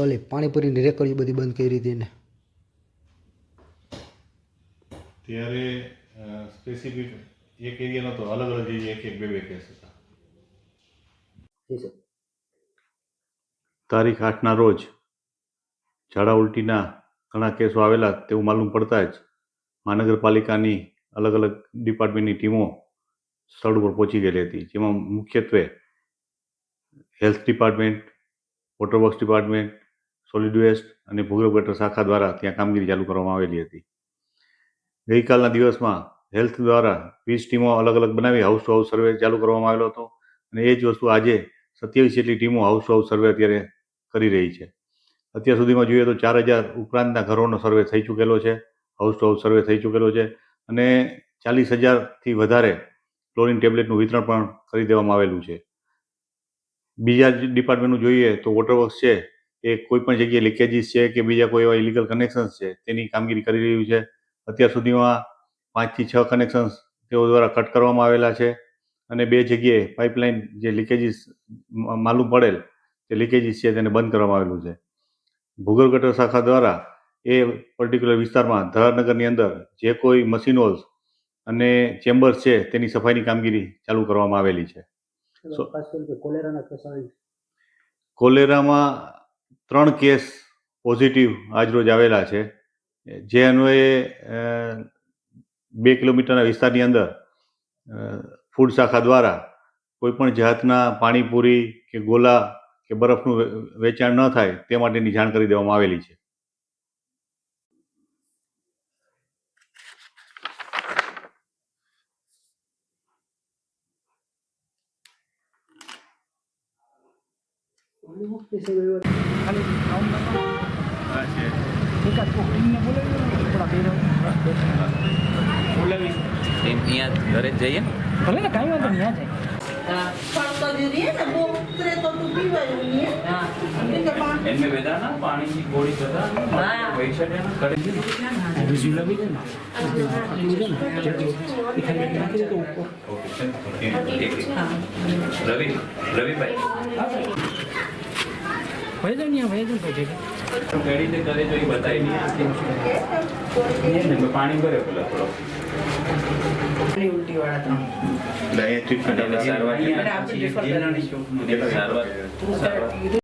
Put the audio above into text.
ઓલી પાણીપુરીની રેકડીઓ બધી બંધ કરી હતી ને ત્યારે સ્પેસિફિક એક એરિયા નહોતો, અલગ અલગ એરિયા એક બે કેસ હતા. તારીખ 8ના રોજ ઝાડા ઉલટીના ઘણા કેસો આવેલા તેવું માલુમ પડતા જ મહાનગરપાલિકાની અલગ અલગ ડિપાર્ટમેન્ટની ટીમો સ્થળ ઉપર પહોંચી ગયેલી હતી, જેમાં મુખ્યત્વે health department, water works department, solid waste અને ભૂગર્ભ ગટર શાખા દ્વારા ત્યાં કામગીરી ચાલુ કરવામાં આવેલી હતી. ગઈકાલના દિવસમાં હેલ્થ દ્વારા 20 ટીમો અલગ અલગ બનાવી હાઉસ ટુ હાઉસ સર્વે ચાલુ કરવામાં આવેલો હતો અને એ જ વસ્તુ આજે 27 જેટલી ટીમો હાઉસ ટુ હાઉસ સર્વે અત્યારે કરી રહી છે. અત્યાર સુધીમાં જોઈએ તો 4000 ઉપરાંતના ઘરોનો સર્વે થઈ ચૂકેલો છે, હાઉસ ટુ હાઉસ સર્વે થઈ ચૂકેલો છે અને 40,000થી વધારે ક્લોરીન ટેબ્લેટનું વિતરણ પણ કરી દેવામાં આવેલું છે. બીજા ડિપાર્ટમેન્ટનું જોઈએ તો વોટર વર્ક્સ છે એ કોઈ પણ જગ્યાએ લીકેજીસ છે કે બીજા કોઈ એવા ઇલીગલ કનેક્શન્સ છે તેની કામગીરી કરી રહ્યું છે. અત્યાર સુધીમાં 5 થી 6 કનેક્શન્સ તેઓ દ્વારા કટ કરવામાં આવેલા છે અને 2 જગ્યાએ પાઇપલાઇન જે લીકેજીસ માલુમ પડેલ તે લીકેજીસ છે તેને બંધ કરવામાં આવેલું છે. ભૂગર્ભ ગટર શાખા દ્વારા એ પર્ટિક્યુલર વિસ્તારમાં ધરારનગરની અંદર જે કોઈ મશીનોલ્સ અને ચેમ્બર્સ છે તેની સફાઈની કામગીરી ચાલુ કરવામાં આવેલી છે. કોલેરામાં 3 કેસ પોઝિટિવ આજરોજ આવેલા છે, જે અન્વયે 2 કિલોમીટરના વિસ્તારની અંદર ફૂડ શાખા દ્વારા કોઈપણ જાતના પાણીપુરી કે ગોલા કે બરફનું વેચાણ ન થાય તે માટેની જાણ કરી દેવામાં આવેલી છે. ઘરે જઈએ ભલે ને કાંઈ વાંધો નહીં એમને વેદાના પાણીની ગોળી રવિભાઈ કરે જો એ બતાવી પાણી ભરે પેલા થોડો ઉલટી વાળા 3 સારવાર